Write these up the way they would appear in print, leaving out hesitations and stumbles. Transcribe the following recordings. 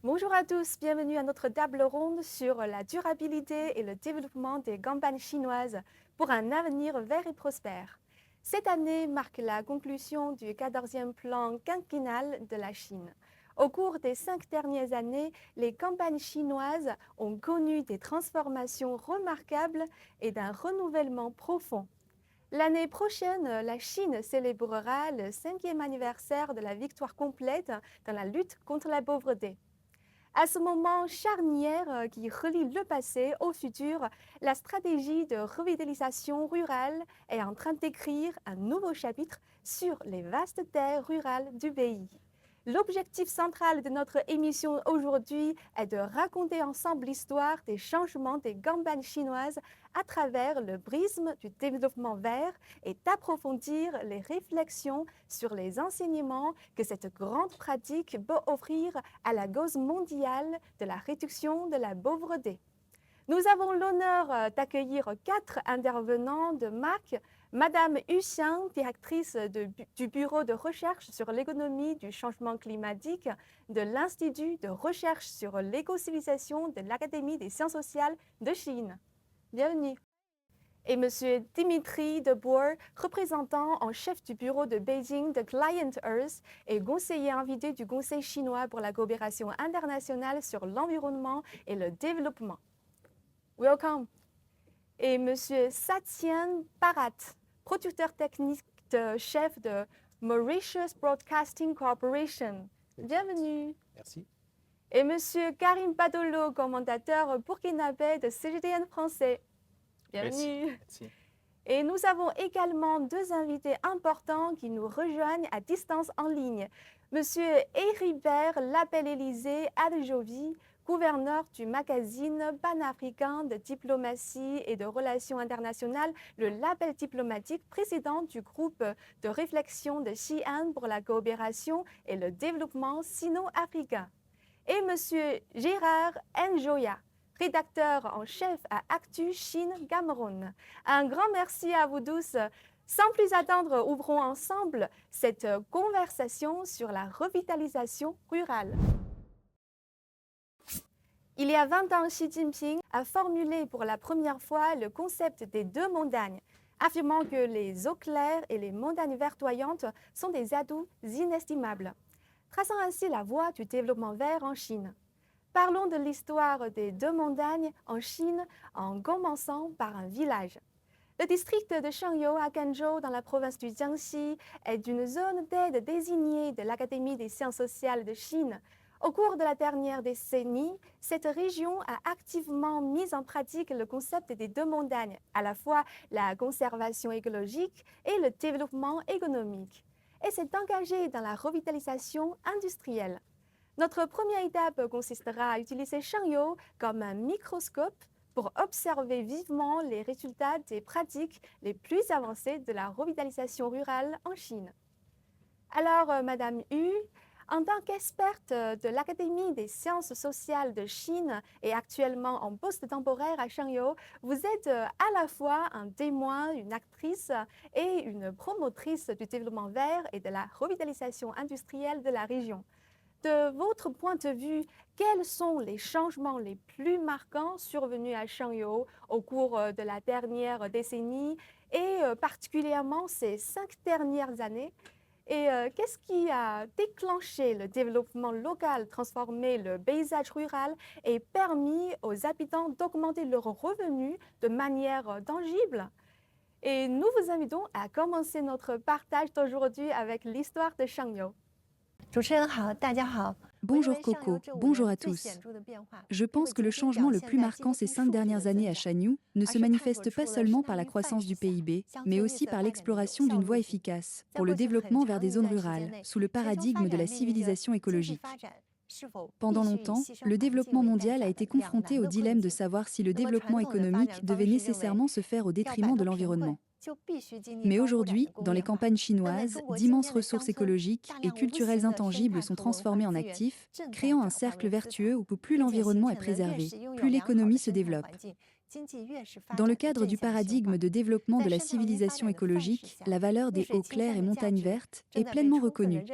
Bonjour à tous, bienvenue à notre table ronde sur la durabilité et le développement des campagnes chinoises pour un avenir vert et prospère. Cette année marque la conclusion du 14e plan quinquennal de la Chine. Au cours des 5 dernières années, les campagnes chinoises ont connu des transformations remarquables et d'un renouvellement profond. L'année prochaine, la Chine célébrera le 5e anniversaire de la victoire complète dans la lutte contre la pauvreté. À ce moment charnière qui relie le passé au futur, la stratégie de revitalisation rurale est en train d'écrire un nouveau chapitre sur les vastes terres rurales du pays. L'objectif central de notre émission aujourd'hui est de raconter ensemble l'histoire des changements des campagnes chinoises à travers le prisme du développement vert et d'approfondir les réflexions sur les enseignements que cette grande pratique peut offrir à la cause mondiale de la réduction de la pauvreté. Nous avons l'honneur d'accueillir 4 intervenants de marque. Madame Yu Xiang, directrice du Bureau de recherche sur l'économie du changement climatique de l'Institut de recherche sur l'éco-civilisation de l'Académie des sciences sociales de Chine. Bienvenue. Et Monsieur Dimitri Deboer, représentant en chef du bureau de Beijing de Client Earth et conseiller invité du Conseil chinois pour la coopération internationale sur l'environnement et le développement. Welcome. Et Monsieur Satyen Bharat, producteur technique de chef de Mauritius Broadcasting Corporation. Bienvenue. Merci. Et Monsieur Karim Badolo, commentateur burkinabé de CGTN français. Bienvenue. Merci. Et nous avons également 2 invités importants qui nous rejoignent à distance en ligne. Monsieur Héribert Lapelle-Élysée Adjovi, gouverneur du magazine panafricain de diplomatie et de relations internationales, le Label diplomatique, président du groupe de réflexion de Xi'an pour la coopération et le développement sino-africain. Et Monsieur Gérard Njoya, rédacteur en chef à Actu Chine Cameroun. Un grand merci à vous tous. Sans plus attendre, ouvrons ensemble cette conversation sur la revitalisation rurale. Il y a 20 ans, Xi Jinping a formulé pour la première fois le concept des 2 montagnes, affirmant que les eaux claires et les montagnes verdoyantes sont des atouts inestimables, traçant ainsi la voie du développement vert en Chine. Parlons de l'histoire des 2 montagnes en Chine en commençant par un village. Le district de Shangyou à Quanzhou, dans la province du Jiangxi, est une zone d'aide désignée de l'Académie des sciences sociales de Chine. Au cours de la dernière décennie, cette région a activement mis en pratique le concept des 2 montagnes, à la fois la conservation écologique et le développement économique, et s'est engagée dans la revitalisation industrielle. Notre première étape consistera à utiliser Shangyou comme un microscope pour observer vivement les résultats des pratiques les plus avancées de la revitalisation rurale en Chine. Alors, Madame Yu, en tant qu'experte de l'Académie des sciences sociales de Chine et actuellement en poste temporaire à Shangyou, vous êtes à la fois un témoin, une actrice et une promotrice du développement vert et de la revitalisation industrielle de la région. De votre point de vue, quels sont les changements les plus marquants survenus à Shangyou au cours de la dernière décennie et particulièrement ces 5 dernières années? Et qu'est-ce qui a déclenché le développement local, transformé le paysage rural et permis aux habitants d'augmenter leurs revenus de manière tangible? Et nous vous invitons à commencer notre partage d'aujourd'hui avec l'histoire de Shangyou. Bonjour Coco, bonjour à tous. Je pense que le changement le plus marquant ces 5 dernières années à Shangyou ne se manifeste pas seulement par la croissance du PIB, mais aussi par l'exploration d'une voie efficace pour le développement vers des zones rurales, sous le paradigme de la civilisation écologique. Pendant longtemps, le développement mondial a été confronté au dilemme de savoir si le développement économique devait nécessairement se faire au détriment de l'environnement. Mais aujourd'hui, dans les campagnes chinoises, d'immenses ressources écologiques et culturelles intangibles sont transformées en actifs, créant un cercle vertueux où plus l'environnement est préservé, plus l'économie se développe. Dans le cadre du paradigme de développement de la civilisation écologique, la valeur des eaux claires et montagnes vertes est pleinement reconnue.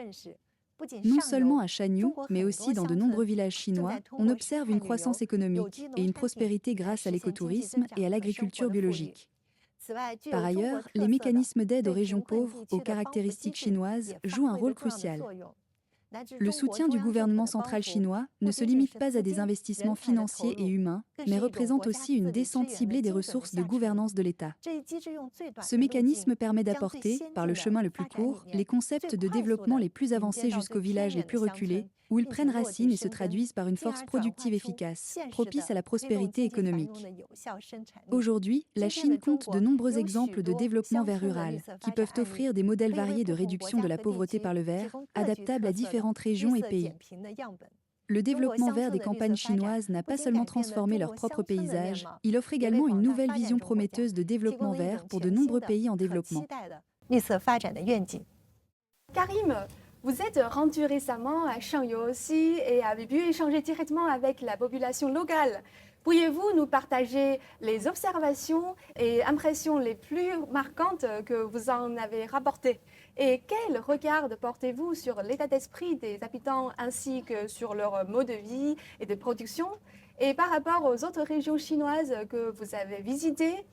Non seulement à Shanyu, mais aussi dans de nombreux villages chinois, on observe une croissance économique et une prospérité grâce à l'écotourisme et à l'agriculture biologique. Par ailleurs, les mécanismes d'aide aux régions pauvres, aux caractéristiques chinoises, jouent un rôle crucial. Le soutien du gouvernement central chinois ne se limite pas à des investissements financiers et humains, mais représente aussi une descente ciblée des ressources de gouvernance de l'État. Ce mécanisme permet d'apporter, par le chemin le plus court, les concepts de développement les plus avancés jusqu'aux villages les plus reculés, où ils prennent racine et se traduisent par une force productive efficace, propice à la prospérité économique. Aujourd'hui, la Chine compte de nombreux exemples de développement vert rural, qui peuvent offrir des modèles variés de réduction de la pauvreté par le vert, adaptables à différentes régions et pays. Le développement vert des campagnes chinoises n'a pas seulement transformé leur propre paysage, il offre également une nouvelle vision prometteuse de développement vert pour de nombreux pays en développement. Karim, vous êtes rendu récemment à Shangyu aussi et avez pu échanger directement avec la population locale. Pourriez-vous nous partager les observations et impressions les plus marquantes que vous en avez rapportées? Et quel regard portez-vous sur l'état d'esprit des habitants ainsi que sur leur mode de vie et de production? Et par rapport aux autres régions chinoises que vous avez visitées,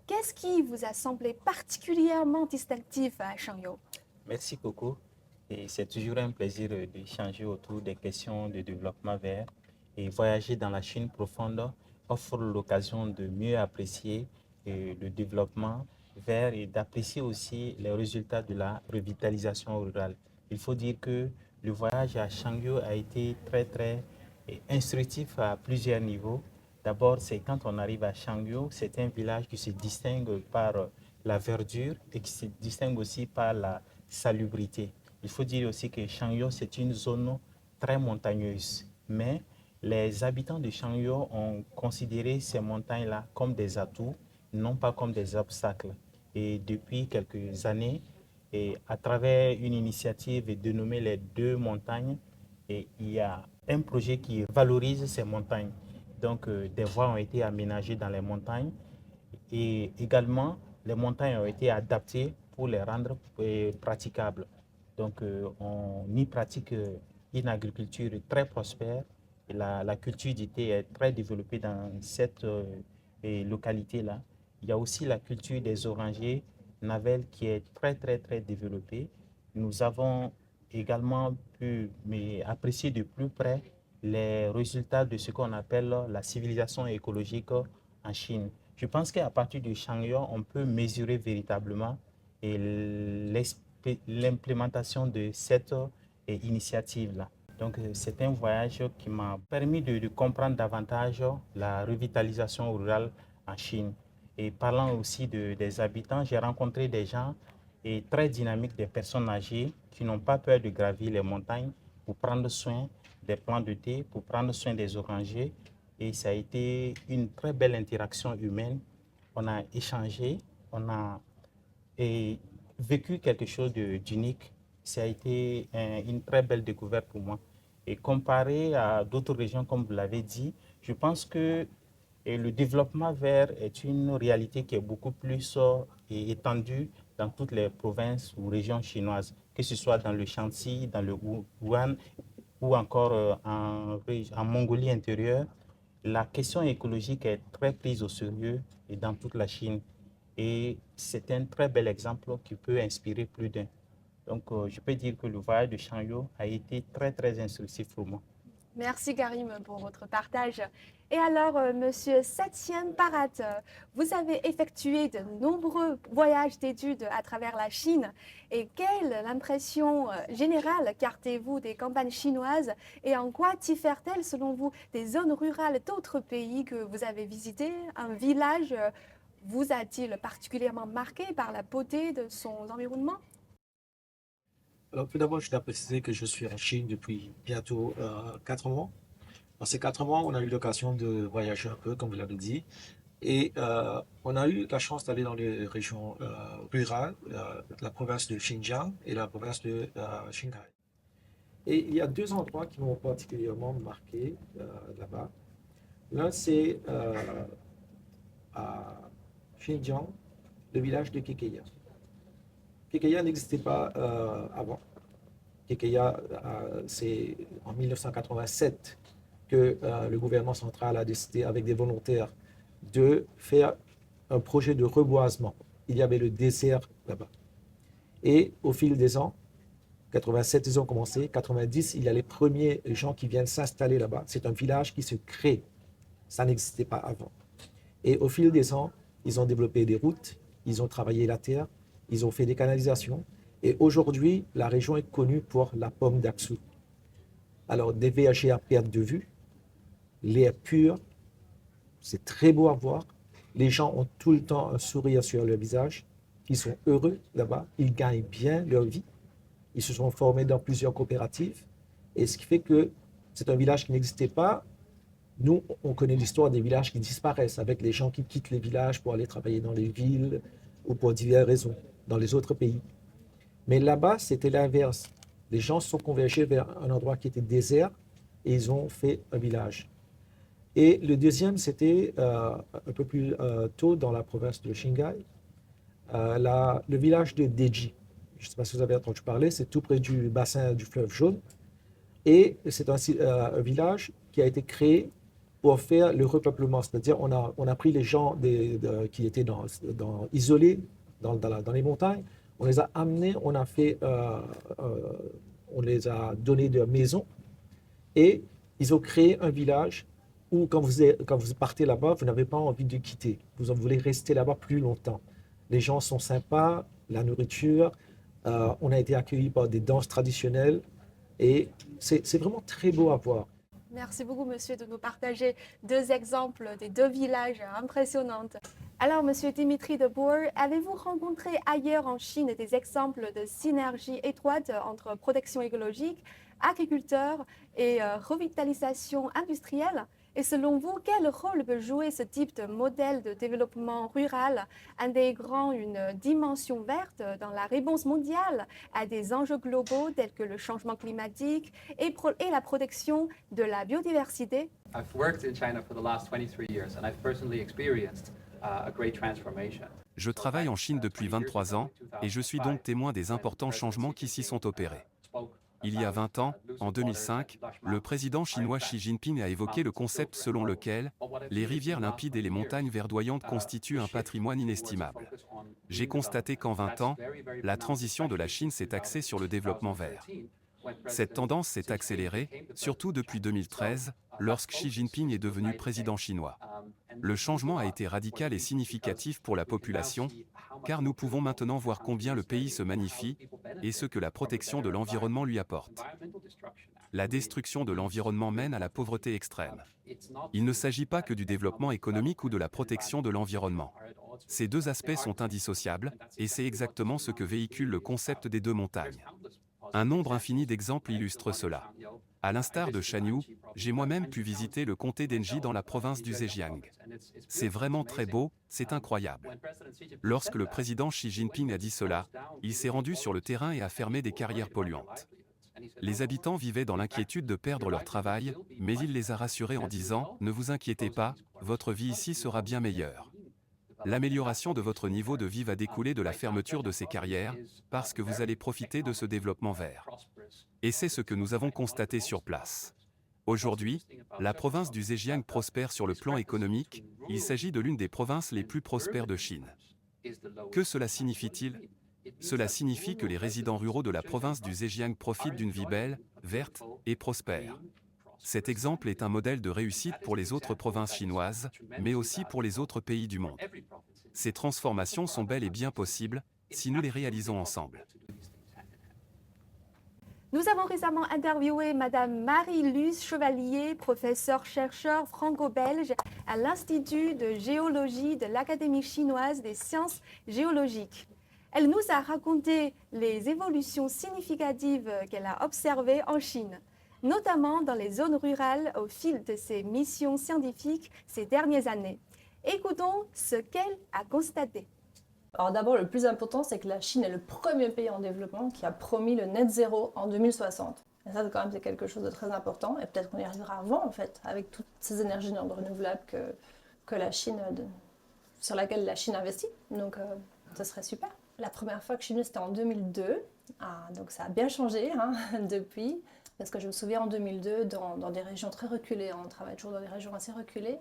qu'est-ce qui vous a semblé particulièrement distinctif à Shangyu? Merci Coco. Et c'est toujours un plaisir d'échanger autour des questions de développement vert. Et voyager dans la Chine profonde offre l'occasion de mieux apprécier le développement vert et d'apprécier aussi les résultats de la revitalisation rurale. Il faut dire que le voyage à Shangyu a été très instructif à plusieurs niveaux. D'abord, c'est quand on arrive à Shangyu, c'est un village qui se distingue par la verdure et qui se distingue aussi par la salubrité. Il faut dire aussi que Shangyu, c'est une zone très montagneuse, mais les habitants de Shangyu ont considéré ces montagnes-là comme des atouts, non pas comme des obstacles. Et depuis quelques années, et à travers une initiative dénommée les deux montagnes, et il y a un projet qui valorise ces montagnes. Donc, des voies ont été aménagées dans les montagnes et également, les montagnes ont été adaptées pour les rendre praticables. Donc, on y pratique une agriculture très prospère. Et la culture du thé est très développée dans cette localité-là. Il y a aussi la culture des orangers, Navel, qui est très développée. Nous avons également pu apprécier de plus près les résultats de ce qu'on appelle la civilisation écologique en Chine. Je pense qu'à partir de Shangyu, on peut mesurer véritablement l'implémentation de cette initiative-là. Donc, c'est un voyage qui m'a permis de comprendre davantage la revitalisation rurale en Chine. Et parlant aussi des habitants, j'ai rencontré des gens très dynamiques, des personnes âgées qui n'ont pas peur de gravir les montagnes pour prendre soin des plants de thé, pour prendre soin des orangers. Et ça a été une très belle interaction humaine. On a échangé, on a vécu quelque chose d'unique. Ça a été une très belle découverte pour moi. Et comparé à d'autres régions, comme vous l'avez dit, je pense que le développement vert est une réalité qui est beaucoup plus étendue dans toutes les provinces ou régions chinoises, que ce soit dans le Shanxi, dans le Wuhan ou encore en Mongolie intérieure. La question écologique est très prise au sérieux et dans toute la Chine. Et c'est un très bel exemple qui peut inspirer plus d'un. Donc, je peux dire que le voyage de Shangyu a été très instructif pour moi. Merci Karim pour votre partage. Et alors, Monsieur Satyen Parat, vous avez effectué de nombreux voyages d'études à travers la Chine. Et quelle impression générale gardez-vous des campagnes chinoises et en quoi diffèrent-elles selon vous des zones rurales d'autres pays que vous avez visités? Un village vous a-t-il particulièrement marqué par la beauté de son environnement? Alors, tout d'abord, je dois préciser que je suis en Chine depuis bientôt 4 mois. Dans ces 4 mois, on a eu l'occasion de voyager un peu, comme vous l'avez dit. Et on a eu la chance d'aller dans les régions rurales, la province de Xinjiang et la province de Qinghai. Et il y a deux endroits qui m'ont particulièrement marqué là-bas. L'un, c'est à Xinjiang, le village de Kekeya. Kekeya n'existait pas avant. et c'est en 1987 que le gouvernement central a décidé avec des volontaires de faire un projet de reboisement. Il y avait le désert là-bas. Et au fil des ans, 87, ils ont commencé. 90, il y a les premiers gens qui viennent s'installer là-bas. C'est un village qui se crée. Ça n'existait pas avant. Et au fil des ans, ils ont développé des routes, ils ont travaillé la terre, ils ont fait des canalisations. Et aujourd'hui, la région est connue pour la pomme d'Aksou. Alors, des vergers à perte de vue, l'air pur, c'est très beau à voir. Les gens ont tout le temps un sourire sur leur visage. Ils sont heureux là-bas, ils gagnent bien leur vie. Ils se sont formés dans plusieurs coopératives. Et ce qui fait que c'est un village qui n'existait pas. Nous, on connaît l'histoire des villages qui disparaissent, avec les gens qui quittent les villages pour aller travailler dans les villes ou pour diverses raisons, dans les autres pays. Mais là-bas, c'était l'inverse. Les gens se sont convergés vers un endroit qui était désert et ils ont fait un village. Et le deuxième, c'était un peu plus tôt dans la province de Qinghai, le village de Deji. Je ne sais pas si vous avez entendu parler, c'est tout près du bassin du fleuve Jaune. Et c'est un village qui a été créé pour faire le repeuplement. C'est-à-dire on a pris les gens qui étaient isolés dans les montagnes, on les a amenés, on les a donné des maisons et ils ont créé un village où quand vous partez là-bas, vous n'avez pas envie de quitter. Vous voulez rester là-bas plus longtemps. Les gens sont sympas, la nourriture, on a été accueillis par des danses traditionnelles et c'est vraiment très beau à voir. Merci beaucoup, monsieur, de nous partager deux exemples des deux villages impressionnants. Alors, monsieur Dimitri de Boer, avez-vous rencontré ailleurs en Chine des exemples de synergie étroite entre protection écologique, agriculteurs et revitalisation industrielle? Et selon vous, quel rôle peut jouer ce type de modèle de développement rural intégrant une dimension verte dans la réponse mondiale à des enjeux globaux tels que le changement climatique et la protection de la biodiversité? I've worked in China for the last 23 years and I've personally experienced a great transformation. Je travaille en Chine depuis 23 ans et je suis donc témoin des importants changements qui s'y sont opérés. Il y a 20 ans, en 2005, le président chinois Xi Jinping a évoqué le concept selon lequel les rivières limpides et les montagnes verdoyantes constituent un patrimoine inestimable. J'ai constaté qu'en 20 ans, la transition de la Chine s'est axée sur le développement vert. Cette tendance s'est accélérée, surtout depuis 2013, lorsque Xi Jinping est devenu président chinois. Le changement a été radical et significatif pour la population, car nous pouvons maintenant voir combien le pays se magnifie et ce que la protection de l'environnement lui apporte. La destruction de l'environnement mène à la pauvreté extrême. Il ne s'agit pas que du développement économique ou de la protection de l'environnement. Ces deux aspects sont indissociables, et c'est exactement ce que véhicule le concept des deux montagnes. Un nombre infini d'exemples illustre cela. À l'instar de Shanyu, j'ai moi-même pu visiter le comté d'Enji dans la province du Zhejiang. C'est vraiment très beau, c'est incroyable. Lorsque le président Xi Jinping a dit cela, il s'est rendu sur le terrain et a fermé des carrières polluantes. Les habitants vivaient dans l'inquiétude de perdre leur travail, mais il les a rassurés en disant « Ne vous inquiétez pas, votre vie ici sera bien meilleure ». L'amélioration de votre niveau de vie va découler de la fermeture de ces carrières, parce que vous allez profiter de ce développement vert. Et c'est ce que nous avons constaté sur place. Aujourd'hui, la province du Zhejiang prospère sur le plan économique, il s'agit de l'une des provinces les plus prospères de Chine. Que cela signifie-t-il ? Cela signifie que les résidents ruraux de la province du Zhejiang profitent d'une vie belle, verte et prospère. Cet exemple est un modèle de réussite pour les autres provinces chinoises, mais aussi pour les autres pays du monde. Ces transformations sont bel et bien possibles, si nous les réalisons ensemble. Nous avons récemment interviewé Madame Marie-Luce Chevalier, professeure-chercheur franco-belge à l'Institut de géologie de l'Académie chinoise des sciences géologiques. Elle nous a raconté les évolutions significatives qu'elle a observées en Chine, notamment dans les zones rurales au fil de ses missions scientifiques ces dernières années. Écoutons ce qu'elle a constaté. Alors d'abord, le plus important, c'est que la Chine est le premier pays en développement qui a promis le net zéro en 2060. Et ça, quand même, c'est quelque chose de très important. Et peut-être qu'on y arrivera avant, en fait, avec toutes ces énergies non renouvelables que la Chine, sur laquelle la Chine investit. Donc, ce serait super. La première fois que je suis venue, c'était en 2002. Ah, donc ça a bien changé hein, depuis, parce que je me souviens en 2002, dans des régions très reculées, on travaille toujours dans des régions assez reculées,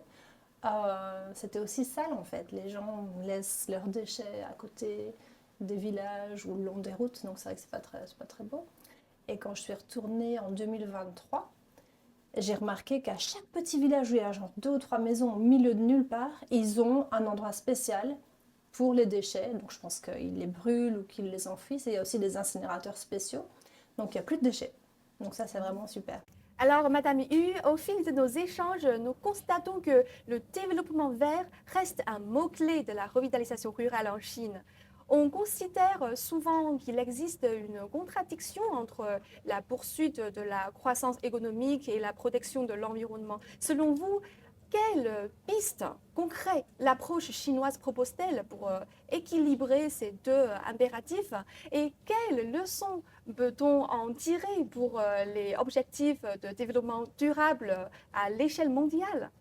c'était aussi sale en fait. Les gens laissent leurs déchets à côté des villages ou le long des routes, donc c'est vrai que c'est pas très beau. Et quand je suis retournée en 2023, j'ai remarqué qu'à chaque petit village où il y a genre 2 ou 3 maisons au milieu de nulle part, ils ont un endroit spécial pour les déchets. Donc je pense qu'ils les brûlent ou qu'ils les enfouissent. Et il y a aussi des incinérateurs spéciaux. Donc il n'y a plus de déchets. Donc ça, c'est vraiment super. Alors, Madame Hu, au fil de nos échanges, nous constatons que le développement vert reste un mot-clé de la revitalisation rurale en Chine. On considère souvent qu'il existe une contradiction entre la poursuite de la croissance économique et la protection de l'environnement. Selon vous, quelles pistes concrètes l'approche chinoise propose-t-elle pour équilibrer ces deux impératifs et quelles leçons peut-on en tirer pour les objectifs de développement durable à l'échelle mondiale?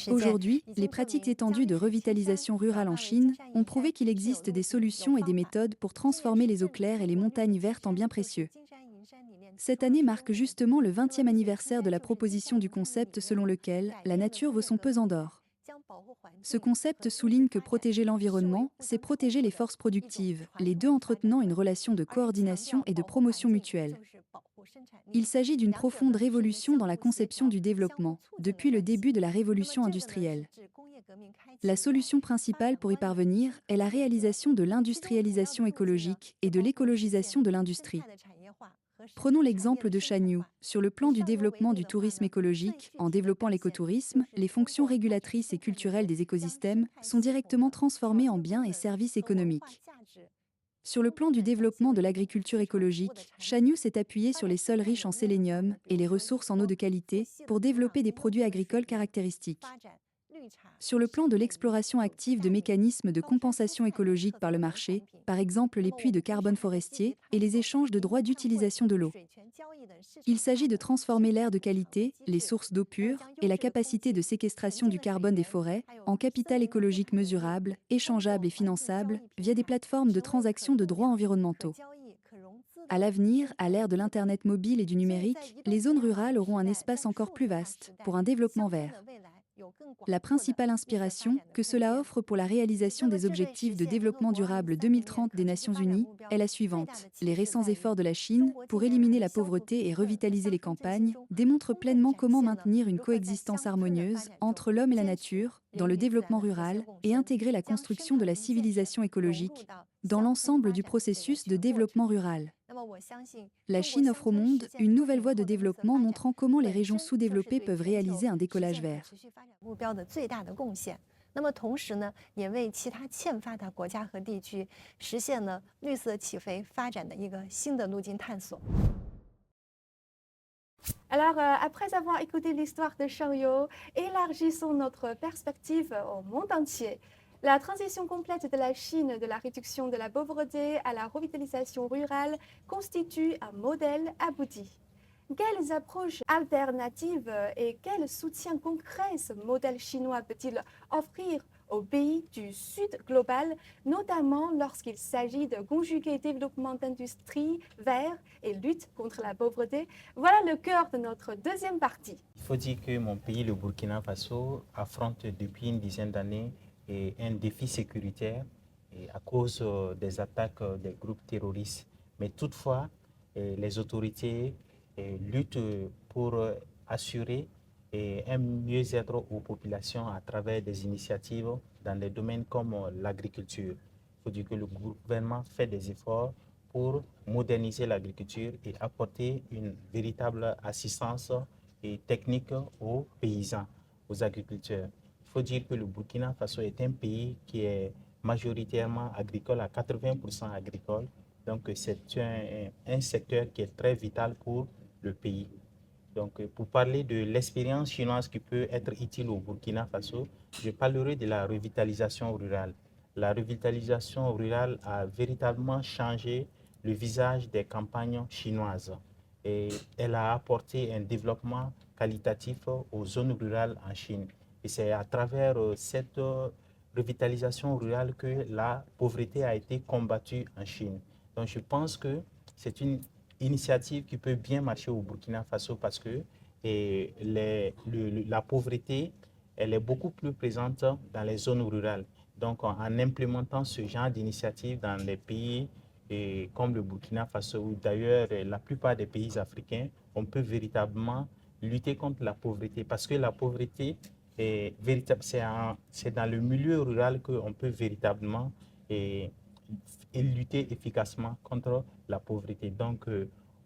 Aujourd'hui, les pratiques étendues de revitalisation rurale en Chine ont prouvé qu'il existe des solutions et des méthodes pour transformer les eaux claires et les montagnes vertes en biens précieux. Cette année marque justement le 20e anniversaire de la proposition du concept selon lequel la nature vaut son pesant d'or. Ce concept souligne que protéger l'environnement, c'est protéger les forces productives, les deux entretenant une relation de coordination et de promotion mutuelle. Il s'agit d'une profonde révolution dans la conception du développement, depuis le début de la révolution industrielle. La solution principale pour y parvenir est la réalisation de l'industrialisation écologique et de l'écologisation de l'industrie. Prenons l'exemple de Shanyu. Sur le plan du développement du tourisme écologique, en développant l'écotourisme, les fonctions régulatrices et culturelles des écosystèmes sont directement transformées en biens et services économiques. Sur le plan du développement de l'agriculture écologique, Shanyu s'est appuyé sur les sols riches en sélénium et les ressources en eau de qualité pour développer des produits agricoles caractéristiques. Sur le plan de l'exploration active de mécanismes de compensation écologique par le marché, par exemple les puits de carbone forestier et les échanges de droits d'utilisation de l'eau. Il s'agit de transformer l'air de qualité, les sources d'eau pure et la capacité de séquestration du carbone des forêts en capital écologique mesurable, échangeable et finançable via des plateformes de transaction de droits environnementaux. À l'avenir, à l'ère de l'Internet mobile et du numérique, les zones rurales auront un espace encore plus vaste pour un développement vert. La principale inspiration que cela offre pour la réalisation des objectifs de développement durable 2030 des Nations Unies est la suivante. Les récents efforts de la Chine pour éliminer la pauvreté et revitaliser les campagnes démontrent pleinement comment maintenir une coexistence harmonieuse entre l'homme et la nature dans le développement rural et intégrer la construction de la civilisation écologique dans l'ensemble du processus de développement rural. La Chine offre au monde une nouvelle voie de développement montrant comment les régions sous-développées peuvent réaliser un décollage vert. Alors, après avoir écouté l'histoire de Shanyu, élargissons notre perspective au monde entier. La transition complète de la Chine de la réduction de la pauvreté à la revitalisation rurale constitue un modèle abouti. Quelles approches alternatives et quel soutien concret ce modèle chinois peut-il offrir aux pays du Sud global, notamment lorsqu'il s'agit de conjuguer développement d'industrie, vert et lutte contre la pauvreté? Voilà le cœur de notre deuxième partie. Il faut dire que mon pays, le Burkina Faso, affronte depuis une dizaine d'années un défi sécuritaire à cause des attaques des groupes terroristes. Mais toutefois, les autorités luttent pour assurer un mieux-être aux populations à travers des initiatives dans des domaines comme l'agriculture. Il faut dire que le gouvernement fait des efforts pour moderniser l'agriculture et apporter une véritable assistance technique aux paysans, aux agriculteurs. Il faut dire que le Burkina Faso est un pays qui est majoritairement agricole, à 80% agricole. Donc, c'est un secteur qui est très vital pour le pays. Donc, pour parler de l'expérience chinoise qui peut être utile au Burkina Faso, je parlerai de la revitalisation rurale. La revitalisation rurale a véritablement changé le visage des campagnes chinoises. Et elle a apporté un développement qualitatif aux zones rurales en Chine. Et c'est à travers cette revitalisation rurale que la pauvreté a été combattue en Chine. Donc je pense que c'est une initiative qui peut bien marcher au Burkina Faso parce que la pauvreté, elle est beaucoup plus présente dans les zones rurales. Donc en implémentant ce genre d'initiative dans les pays comme le Burkina Faso ou d'ailleurs la plupart des pays africains, on peut véritablement lutter contre la pauvreté parce que la pauvreté est véritable, c'est dans le milieu rural qu'on peut véritablement lutter efficacement contre la pauvreté. Donc,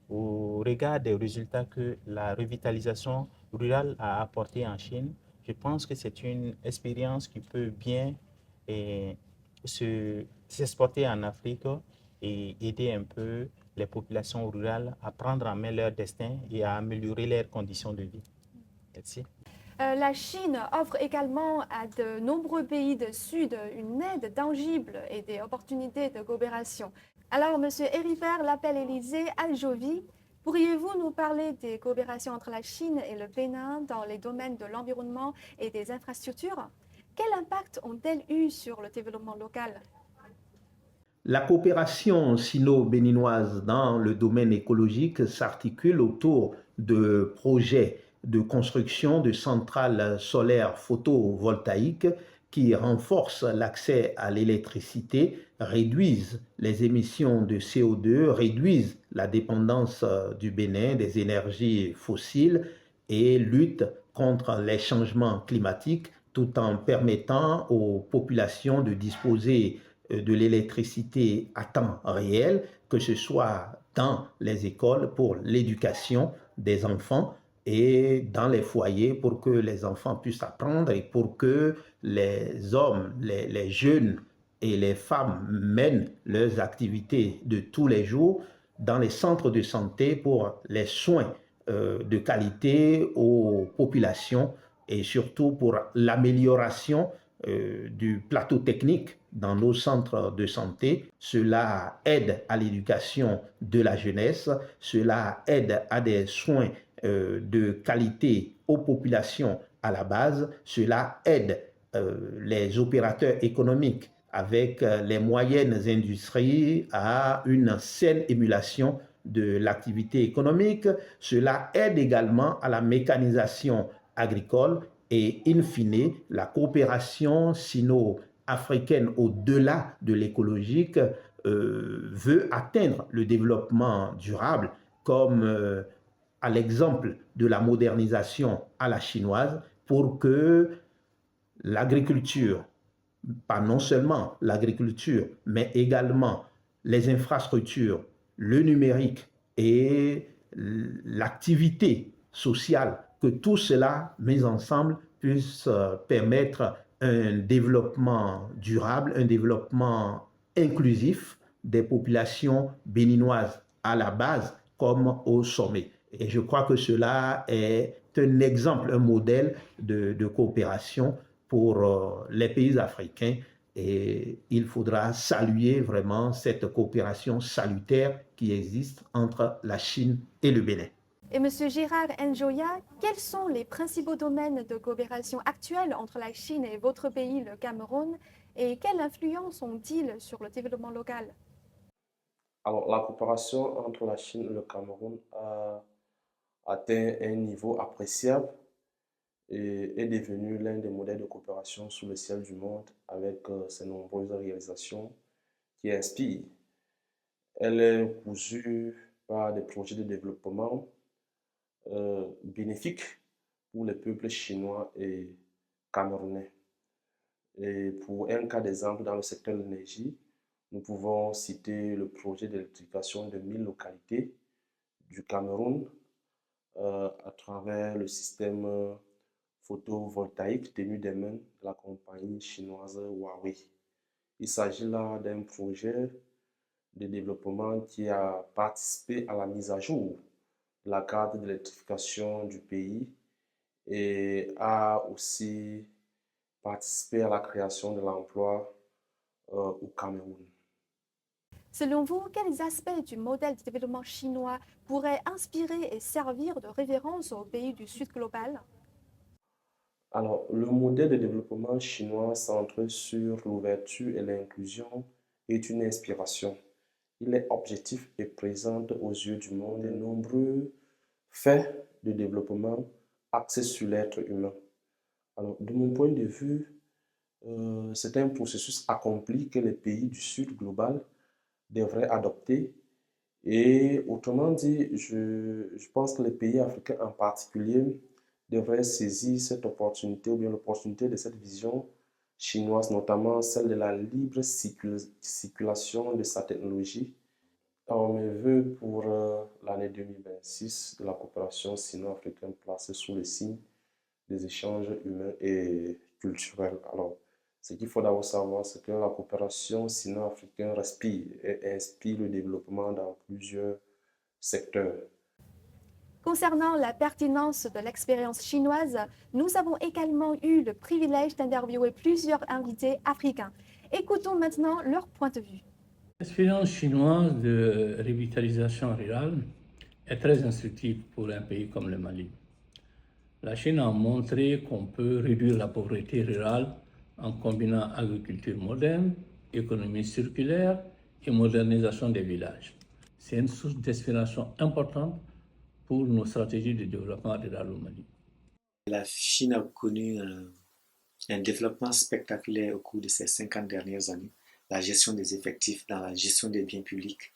au regard des résultats que la revitalisation rurale a apporté en Chine, je pense que c'est une expérience qui peut bien s'exporter en Afrique et aider un peu les populations rurales à prendre en main leur destin et à améliorer leurs conditions de vie. Merci. La Chine offre également à de nombreux pays du Sud une aide tangible et des opportunités de coopération. Alors, M. Heribert Lapelle-Élysée Aljovi, pourriez-vous nous parler des coopérations entre la Chine et le Bénin dans les domaines de l'environnement et des infrastructures? Quel impact ont-elles eu sur le développement local? La coopération sino-béninoise dans le domaine écologique s'articule autour de projets de construction de centrales solaires photovoltaïques qui renforcent l'accès à l'électricité, réduisent les émissions de CO2, réduisent la dépendance du Bénin des énergies fossiles et luttent contre les changements climatiques tout en permettant aux populations de disposer de l'électricité à temps réel, que ce soit dans les écoles pour l'éducation des enfants et dans les foyers pour que les enfants puissent apprendre et pour que les hommes, les jeunes et les femmes mènent leurs activités de tous les jours dans les centres de santé pour les soins de qualité aux populations et surtout pour l'amélioration du plateau technique dans nos centres de santé. Cela aide à l'éducation de la jeunesse, cela aide à des soins de qualité aux populations à la base, cela aide les opérateurs économiques avec les moyennes industries à une saine émulation de l'activité économique, cela aide également à la mécanisation agricole et in fine, la coopération sino-africaine au-delà de l'écologique veut atteindre le développement durable comme à l'exemple de la modernisation à la chinoise pour que l'agriculture, pas non seulement l'agriculture, mais également les infrastructures, le numérique et l'activité sociale, que tout cela mis ensemble puisse permettre un développement durable, un développement inclusif des populations béninoises à la base comme au sommet. Et je crois que cela est un exemple, un modèle de coopération pour les pays africains et il faudra saluer vraiment cette coopération salutaire qui existe entre la Chine et le Bénin. Et M. Gérard Njoya, quels sont les principaux domaines de coopération actuels entre la Chine et votre pays, le Cameroun, et quelle influence ont-ils sur le développement local? Alors, la coopération entre la Chine et le Cameroun a atteint un niveau appréciable et est devenu l'un des modèles de coopération sous le ciel du monde avec ses nombreuses réalisations qui inspirent. Elle est cousue par des projets de développement bénéfiques pour les peuples chinois et camerounais. Et pour un cas d'exemple dans le secteur de l'énergie, nous pouvons citer le projet d'électrification de 1000 localités du Cameroun à travers le système photovoltaïque tenu des mains de la compagnie chinoise Huawei. Il s'agit là d'un projet de développement qui a participé à la mise à jour de la carte d'électrification du pays et a aussi participé à la création de l'emploi au Cameroun. Selon vous, quels aspects du modèle de développement chinois pourraient inspirer et servir de référence aux pays du Sud global? Alors, le modèle de développement chinois centré sur l'ouverture et l'inclusion est une inspiration. Il est objectif et présente aux yeux du monde de nombreux faits de développement axés sur l'être humain. Alors, de mon point de vue, c'est un processus accompli que les pays du Sud global devraient adopter. Et autrement dit, je pense que les pays africains en particulier devraient saisir cette opportunité ou bien l'opportunité de cette vision chinoise, notamment celle de la libre circulation de sa technologie. On me veut pour l'année 2026 de la coopération sino-africaine placée sous le signe des échanges humains et culturels. Alors, ce qu'il faut d'abord savoir, c'est que la coopération sino-africaine respire et inspire le développement dans plusieurs secteurs. Concernant la pertinence de l'expérience chinoise, nous avons également eu le privilège d'interviewer plusieurs invités africains. Écoutons maintenant leur point de vue. L'expérience chinoise de revitalisation rurale est très instructive pour un pays comme le Mali. La Chine a montré qu'on peut réduire la pauvreté rurale en combinant agriculture moderne, économie circulaire et modernisation des villages. C'est une source d'inspiration importante pour nos stratégies de développement rural au Mali. La Chine a connu un développement spectaculaire au cours de ces 50 dernières années. La gestion des effectifs, dans la gestion des biens publics.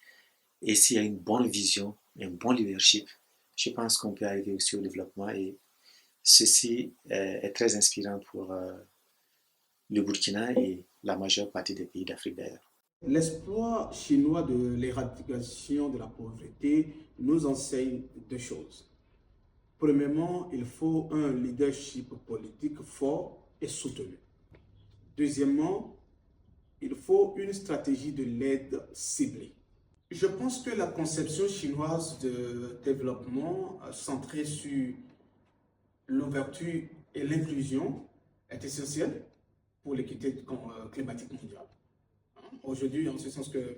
Et s'il y a une bonne vision, un bon leadership, je pense qu'on peut arriver aussi au développement. Et ceci est très inspirant pour le Burkina et la majeure partie des pays d'Afrique d'ailleurs. L'exploit chinois de l'éradication de la pauvreté nous enseigne deux choses. Premièrement, il faut un leadership politique fort et soutenu. Deuxièmement, il faut une stratégie de l'aide ciblée. Je pense que la conception chinoise de développement centrée sur l'ouverture et l'inclusion est essentielle pour l'équité climatique mondiale. Aujourd'hui, en ce sens que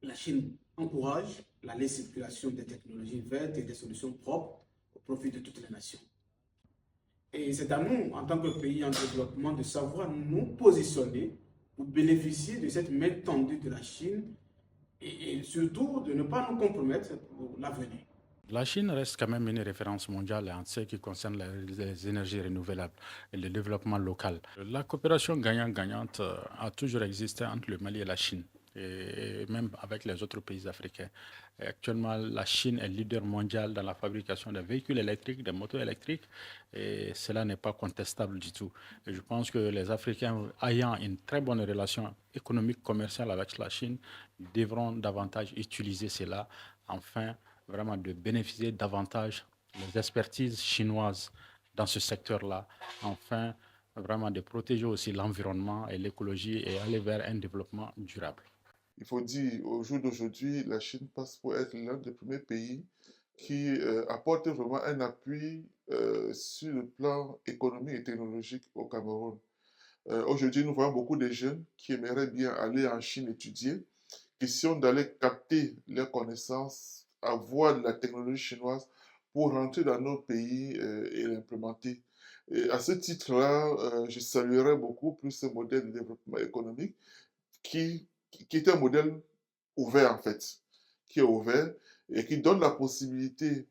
la Chine encourage la libre circulation des technologies vertes et des solutions propres au profit de toutes les nations. Et c'est à nous, en tant que pays en développement, de savoir nous positionner pour bénéficier de cette main tendue de la Chine et surtout de ne pas nous compromettre pour l'avenir. La Chine reste quand même une référence mondiale en ce qui concerne les énergies renouvelables et le développement local. La coopération gagnant-gagnante a toujours existé entre le Mali et la Chine, et même avec les autres pays africains. Et actuellement, la Chine est leader mondial dans la fabrication des véhicules électriques, des motos électriques, et cela n'est pas contestable du tout. Et je pense que les Africains, ayant une très bonne relation économique, commerciale avec la Chine, devront davantage utiliser cela, enfin, vraiment de bénéficier davantage des expertises chinoises dans ce secteur-là, enfin vraiment de protéger aussi l'environnement et l'écologie et aller vers un développement durable. Il faut dire, au jour d'aujourd'hui, la Chine passe pour être l'un des premiers pays qui apporte vraiment un appui sur le plan économique et technologique au Cameroun. Aujourd'hui, nous voyons beaucoup de jeunes qui aimeraient bien aller en Chine étudier, question d'aller capter leurs connaissances, avoir de la technologie chinoise pour rentrer dans nos pays et l'implémenter. Et à ce titre-là, je saluerais beaucoup plus ce modèle de développement économique qui est un modèle ouvert en fait, qui est ouvert et qui donne la possibilité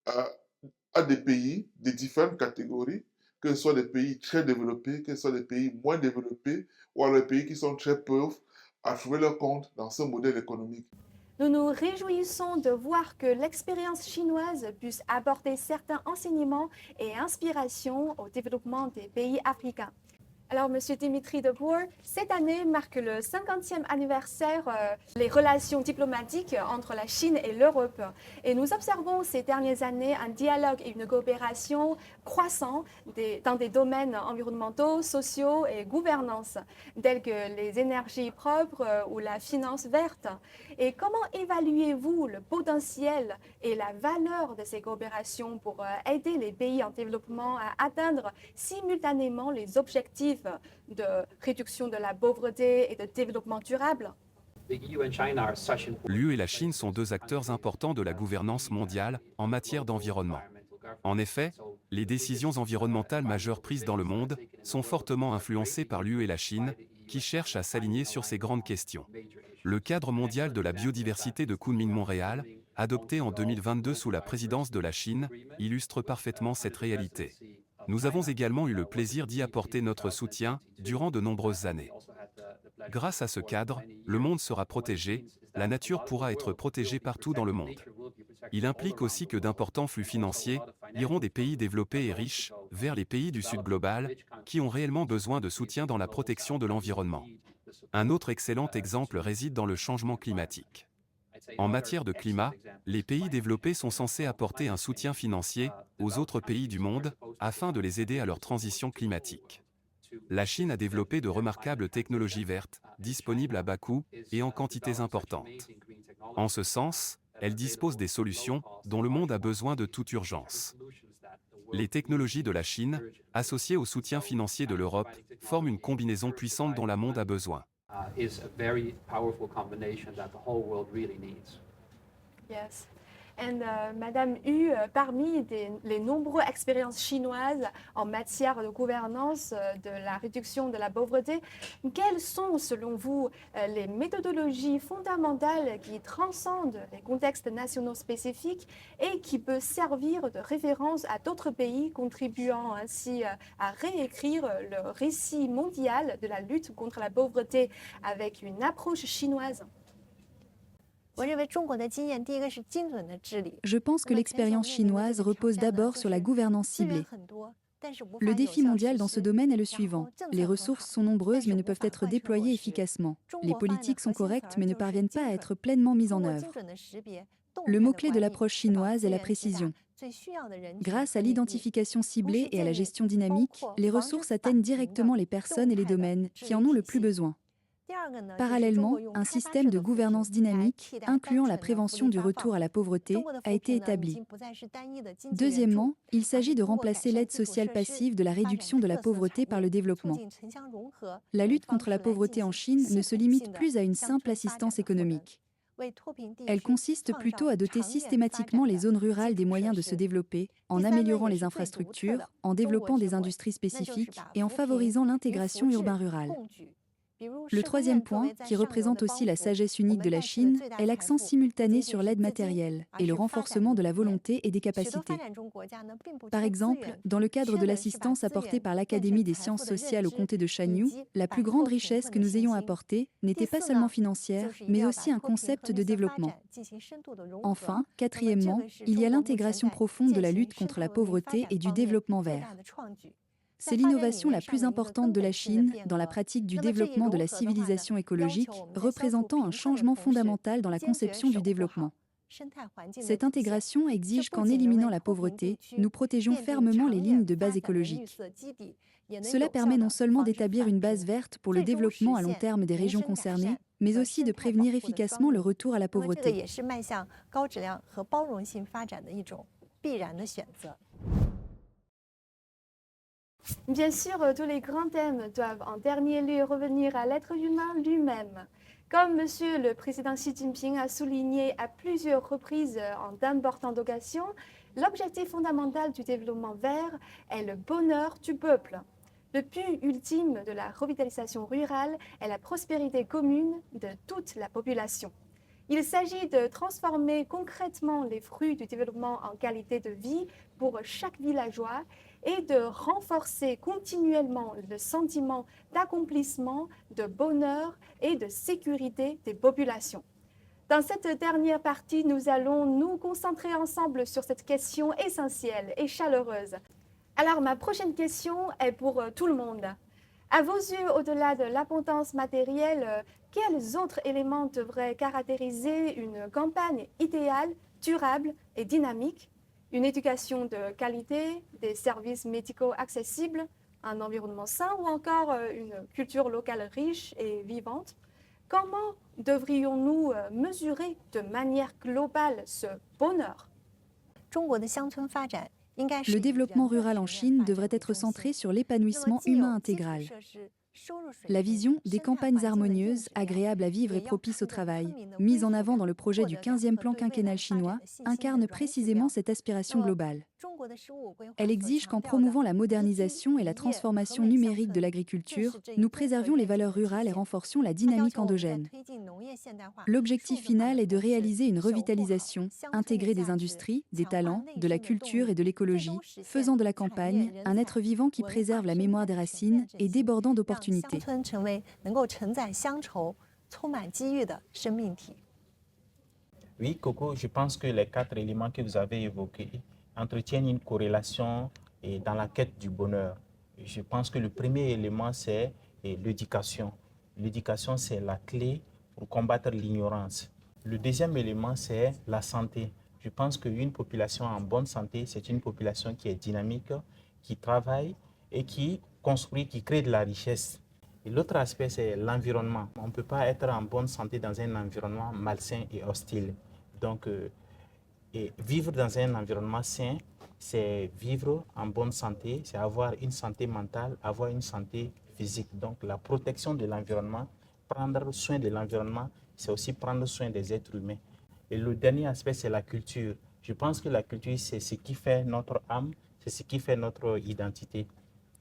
à des pays de différentes catégories, que ce soit des pays très développés, que ce soit des pays moins développés, ou alors des pays qui sont très pauvres, à trouver leur compte dans ce modèle économique. Nous nous réjouissons de voir que l'expérience chinoise puisse apporter certains enseignements et inspirations au développement des pays africains. Alors, Monsieur Dimitri de Boer, cette année marque le 50e anniversaire des relations diplomatiques entre la Chine et l'Europe. Et nous observons ces dernières années un dialogue et une coopération croissants dans des domaines environnementaux, sociaux et gouvernance, tels que les énergies propres ou la finance verte. Et comment évaluez-vous le potentiel et la valeur de ces coopérations pour aider les pays en développement à atteindre simultanément les objectifs de réduction de la pauvreté et de développement durable? L'UE et la Chine sont deux acteurs importants de la gouvernance mondiale en matière d'environnement. En effet, les décisions environnementales majeures prises dans le monde sont fortement influencées par l'UE et la Chine, qui cherchent à s'aligner sur ces grandes questions. Le cadre mondial de la biodiversité de Kunming-Montréal, adopté en 2022 sous la présidence de la Chine, illustre parfaitement cette réalité. Nous avons également eu le plaisir d'y apporter notre soutien durant de nombreuses années. Grâce à ce cadre, le monde sera protégé, la nature pourra être protégée partout dans le monde. Il implique aussi que d'importants flux financiers iront des pays développés et riches vers les pays du Sud global, qui ont réellement besoin de soutien dans la protection de l'environnement. Un autre excellent exemple réside dans le changement climatique. En matière de climat, les pays développés sont censés apporter un soutien financier aux autres pays du monde afin de les aider à leur transition climatique. La Chine a développé de remarquables technologies vertes, disponibles à bas coût et en quantités importantes. En ce sens, elle dispose des solutions dont le monde a besoin de toute urgence. Les technologies de la Chine, associées au soutien financier de l'Europe, forment une combinaison puissante dont le monde a besoin. Is a very powerful combination that the whole world really needs. Yes. And Madame Hu, parmi les nombreuses expériences chinoises en matière de gouvernance de la réduction de la pauvreté, quelles sont selon vous les méthodologies fondamentales qui transcendent les contextes nationaux spécifiques et qui peuvent servir de référence à d'autres pays, contribuant ainsi à réécrire le récit mondial de la lutte contre la pauvreté avec une approche chinoise? Je pense que l'expérience chinoise repose d'abord sur la gouvernance ciblée. Le défi mondial dans ce domaine est le suivant. Les ressources sont nombreuses mais ne peuvent être déployées efficacement. Les politiques sont correctes mais ne parviennent pas à être pleinement mises en œuvre. Le mot-clé de l'approche chinoise est la précision. Grâce à l'identification ciblée et à la gestion dynamique, les ressources atteignent directement les personnes et les domaines qui en ont le plus besoin. Parallèlement, un système de gouvernance dynamique, incluant la prévention du retour à la pauvreté, a été établi. Deuxièmement, il s'agit de remplacer l'aide sociale passive de la réduction de la pauvreté par le développement. La lutte contre la pauvreté en Chine ne se limite plus à une simple assistance économique. Elle consiste plutôt à doter systématiquement les zones rurales des moyens de se développer, en améliorant les infrastructures, en développant des industries spécifiques et en favorisant l'intégration urbain-rurale. Le troisième point, qui représente aussi la sagesse unique de la Chine, est l'accent simultané sur l'aide matérielle et le renforcement de la volonté et des capacités. Par exemple, dans le cadre de l'assistance apportée par l'Académie des sciences sociales au comté de Shanyu, la plus grande richesse que nous ayons apportée n'était pas seulement financière, mais aussi un concept de développement. Enfin, quatrièmement, il y a l'intégration profonde de la lutte contre la pauvreté et du développement vert. C'est l'innovation la plus importante de la Chine dans la pratique du développement de la civilisation écologique, représentant un changement fondamental dans la conception du développement. Cette intégration exige qu'en éliminant la pauvreté, nous protégions fermement les lignes de base écologique. Cela permet non seulement d'établir une base verte pour le développement à long terme des régions concernées, mais aussi de prévenir efficacement le retour à la pauvreté. Bien sûr, tous les grands thèmes doivent en dernier lieu revenir à l'être humain lui-même. Comme Monsieur le Président Xi Jinping a souligné à plusieurs reprises en d'importantes occasions, l'objectif fondamental du développement vert est le bonheur du peuple. Le but ultime de la revitalisation rurale est la prospérité commune de toute la population. Il s'agit de transformer concrètement les fruits du développement en qualité de vie pour chaque villageois et de renforcer continuellement le sentiment d'accomplissement, de bonheur et de sécurité des populations. Dans cette dernière partie, nous allons nous concentrer ensemble sur cette question essentielle et chaleureuse. Alors, ma prochaine question est pour tout le monde. À vos yeux, au-delà de l'abondance matérielle, quels autres éléments devraient caractériser une campagne idéale, durable et dynamique? Une éducation de qualité, des services médicaux accessibles, un environnement sain ou encore une culture locale riche et vivante? Comment devrions-nous mesurer de manière globale ce bonheur? Le développement rural en Chine devrait être centré sur l'épanouissement humain intégral. La vision des campagnes harmonieuses, agréables à vivre et propices au travail, mise en avant dans le projet du 15e plan quinquennal chinois, incarne précisément cette aspiration globale. Elle exige qu'en promouvant la modernisation et la transformation numérique de l'agriculture, nous préservions les valeurs rurales et renforcions la dynamique endogène. L'objectif final est de réaliser une revitalisation, intégrée des industries, des talents, de la culture et de l'écologie, faisant de la campagne un être vivant qui préserve la mémoire des racines et débordant d'opportunités. Oui, Coco, je pense que les 4 éléments que vous avez évoqués entretiennent une corrélation dans la quête du bonheur. Je pense que le premier élément, c'est l'éducation. L'éducation, c'est la clé pour combattre l'ignorance. Le deuxième élément, c'est la santé. Je pense qu'une population en bonne santé, c'est une population qui est dynamique, qui travaille et qui construit, qui crée de la richesse. Et l'autre aspect, c'est l'environnement. On ne peut pas être en bonne santé dans un environnement malsain et hostile. Donc, vivre dans un environnement sain, c'est vivre en bonne santé, c'est avoir une santé mentale, avoir une santé physique. Donc, la protection de l'environnement, prendre soin de l'environnement, c'est aussi prendre soin des êtres humains. Et le dernier aspect, c'est la culture. Je pense que la culture, c'est ce qui fait notre âme, c'est ce qui fait notre identité.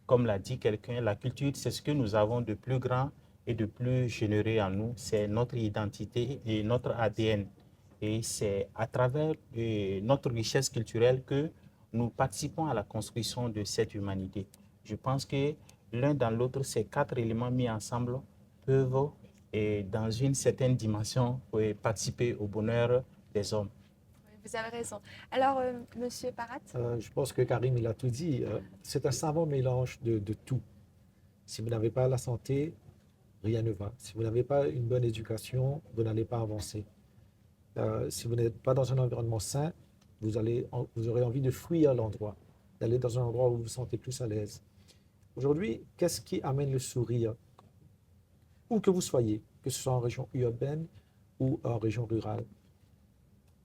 Comme l'a dit quelqu'un, la culture, c'est ce que nous avons de plus grand et de plus généreux en nous. C'est notre identité et notre ADN. Et c'est à travers notre richesse culturelle que nous participons à la construction de cette humanité. Je pense que l'un dans l'autre, ces 4 éléments mis ensemble peuvent, dans une certaine dimension, participer au bonheur des hommes. Vous avez raison. Alors, Monsieur Parat? Je pense que Karim, il a tout dit. C'est un savant mélange de tout. Si vous n'avez pas la santé, rien ne va. Si vous n'avez pas une bonne éducation, vous n'allez pas avancer. Si vous n'êtes pas dans un environnement sain, vous aurez envie de fuir l'endroit, d'aller dans un endroit où vous vous sentez plus à l'aise. Aujourd'hui, qu'est-ce qui amène le sourire? Où que vous soyez, que ce soit en région urbaine ou en région rurale.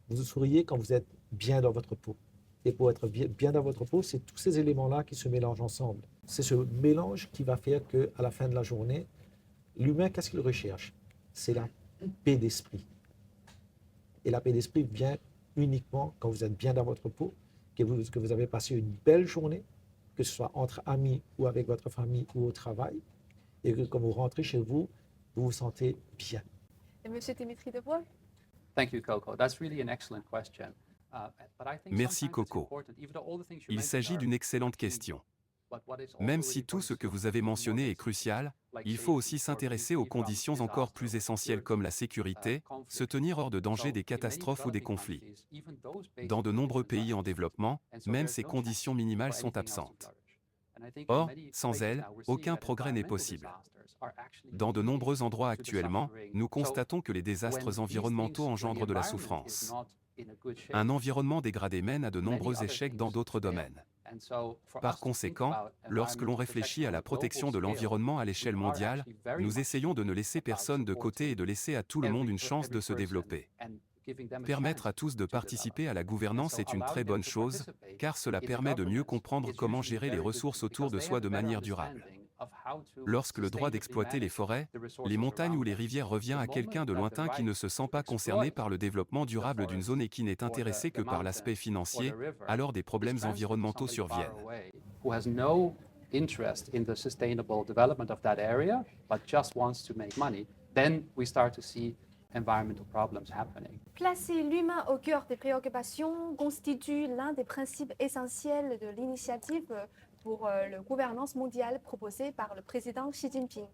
Vous souriez quand vous êtes bien dans votre peau. Et pour être bien dans votre peau, c'est tous ces éléments-là qui se mélangent ensemble. C'est ce mélange qui va faire qu'à la fin de la journée, l'humain, qu'est-ce qu'il recherche? C'est la paix d'esprit. Et la paix d'esprit vient uniquement quand vous êtes bien dans votre peau, que vous avez passé une belle journée, que ce soit entre amis ou avec votre famille ou au travail, et que quand vous rentrez chez vous, vous vous sentez bien. Et Monsieur Dimitri Debroy? Thank you, Coco. That's really an excellent question. Merci, Coco. Il s'agit d'une excellente question. Même si tout ce que vous avez mentionné est crucial, il faut aussi s'intéresser aux conditions encore plus essentielles comme la sécurité, se tenir hors de danger des catastrophes ou des conflits. Dans de nombreux pays en développement, même ces conditions minimales sont absentes. Or, sans elles, aucun progrès n'est possible. Dans de nombreux endroits actuellement, nous constatons que les désastres environnementaux engendrent de la souffrance. Un environnement dégradé mène à de nombreux échecs dans d'autres domaines. Par conséquent, lorsque l'on réfléchit à la protection de l'environnement à l'échelle mondiale, nous essayons de ne laisser personne de côté et de laisser à tout le monde une chance de se développer. Permettre à tous de participer à la gouvernance est une très bonne chose, car cela permet de mieux comprendre comment gérer les ressources autour de soi de manière durable. Lorsque le droit d'exploiter les forêts, les montagnes ou les rivières revient à quelqu'un de lointain qui ne se sent pas concerné par le développement durable d'une zone et qui n'est intéressé que par l'aspect financier, alors des problèmes environnementaux surviennent. Placer l'humain au cœur des préoccupations constitue l'un des principes essentiels de l'initiative pour la gouvernance mondiale proposée par le président Xi Jinping,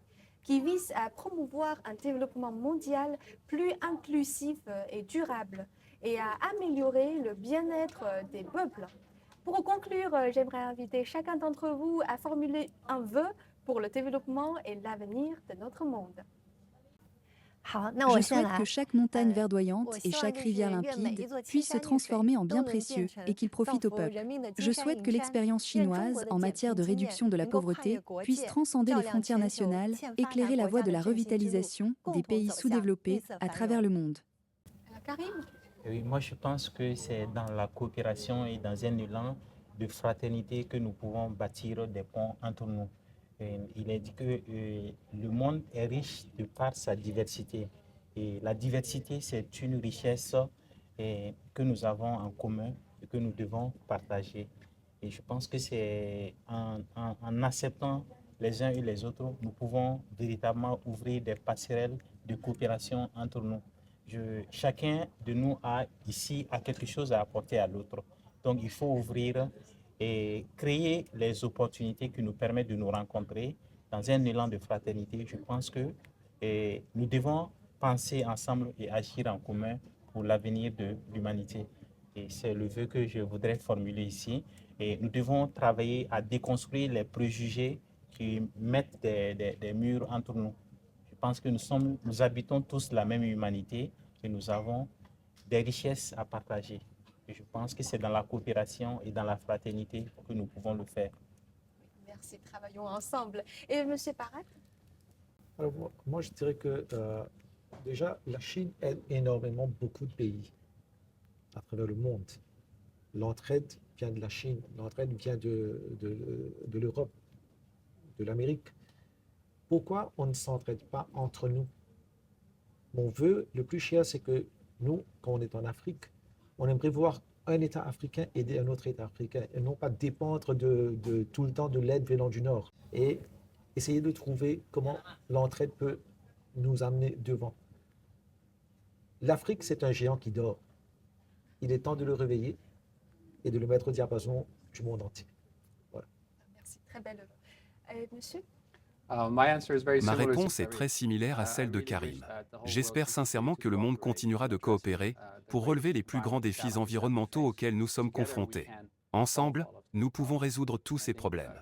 qui vise à promouvoir un développement mondial plus inclusif et durable et à améliorer le bien-être des peuples. Pour conclure, j'aimerais inviter chacun d'entre vous à formuler un vœu pour le développement et l'avenir de notre monde. Je souhaite que chaque montagne verdoyante et chaque rivière limpide puisse se transformer en bien précieux et qu'il profite au peuple. Je souhaite que l'expérience chinoise en matière de réduction de la pauvreté puisse transcender les frontières nationales, éclairer la voie de la revitalisation des pays sous-développés à travers le monde. Karim? Oui, moi je pense que c'est dans la coopération et dans un élan de fraternité que nous pouvons bâtir des ponts entre nous. Il est dit que le monde est riche de par sa diversité. Et la diversité, c'est une richesse que nous avons en commun. et que nous devons partager. Et je pense que c'est en acceptant les uns et les autres, nous pouvons véritablement ouvrir des passerelles de coopération entre nous. Chacun de nous a quelque chose à apporter à l'autre. Donc il faut ouvrir et créer les opportunités qui nous permettent de nous rencontrer dans un élan de fraternité. Je pense que nous devons penser ensemble et agir en commun pour l'avenir de l'humanité. Et c'est le vœu que je voudrais formuler ici. Et nous devons travailler à déconstruire les préjugés qui mettent des murs entre nous. Je pense que nous habitons tous la même humanité et nous avons des richesses à partager. Et je pense que c'est dans la coopération et dans la fraternité que nous pouvons le faire. Merci, travaillons ensemble. Et M. Parat? Alors, moi, je dirais que déjà, la Chine aide énormément beaucoup de pays à travers le monde. L'entraide vient de la Chine, l'entraide vient de l'Europe, de l'Amérique. Pourquoi on ne s'entraide pas entre nous? Mon vœu le plus cher, c'est que nous, quand on est en Afrique, on aimerait voir un État africain aider un autre État africain et non pas dépendre de tout le temps de l'aide venant du Nord. Et essayer de trouver comment l'entraide peut nous amener devant. L'Afrique, c'est un géant qui dort. Il est temps de le réveiller et de le mettre au diapason du monde entier. Voilà. Merci, très belle. Monsieur? Ma réponse est très similaire à celle de Karim. J'espère sincèrement que le monde continuera de coopérer pour relever les plus grands défis environnementaux auxquels nous sommes confrontés. Ensemble, nous pouvons résoudre tous ces problèmes.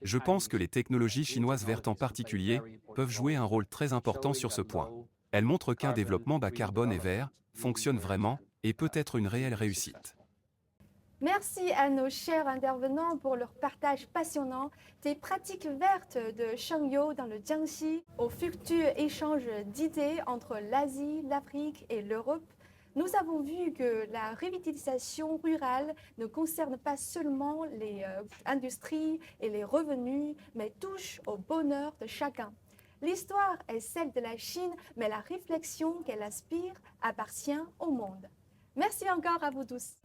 Je pense que les technologies chinoises vertes en particulier peuvent jouer un rôle très important sur ce point. Elles montrent qu'un développement bas carbone et vert fonctionne vraiment et peut être une réelle réussite. Merci à nos chers intervenants pour leur partage passionnant des pratiques vertes de Shengyo dans le Jiangxi au futur échange d'idées entre l'Asie, l'Afrique et l'Europe. Nous avons vu que la revitalisation rurale ne concerne pas seulement les industries et les revenus, mais touche au bonheur de chacun. L'histoire est celle de la Chine, mais la réflexion qu'elle aspire appartient au monde. Merci encore à vous tous.